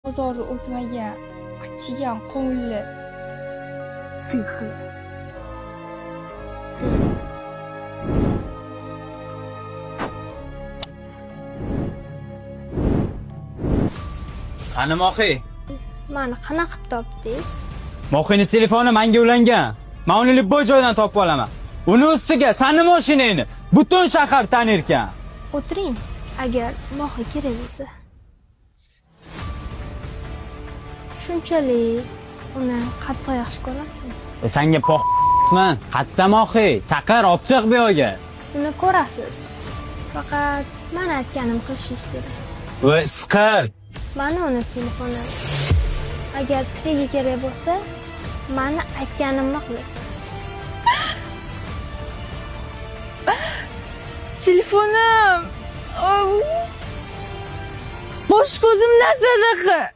bozori o'tmagan, achigan qo'ngilli zihli. Qani Mohi? Mani qanaqa topdingiz? Mohining telefoni menga ulangan. Men uni libboy joydan topib olaman. Uni ustiga sani mashinangni butun shahar tanir ekan. O'tiring, agar Mohi kerak bo'lsa. Shunchalik uni qattiq yaxshi ko'rasizmi? Senga po'xman. Qatta Mohi, chaqir, opchiq bu yo'ga. Uni ko'rasiz. Faqat men aytganim qilishingiz kerak. Voy, siqir. Mana uni telefoni. Agar tiliga kerak bo'lsa, meni aytganimni qilasan. Telefonim. Bosh ko'zimdan sadaqa.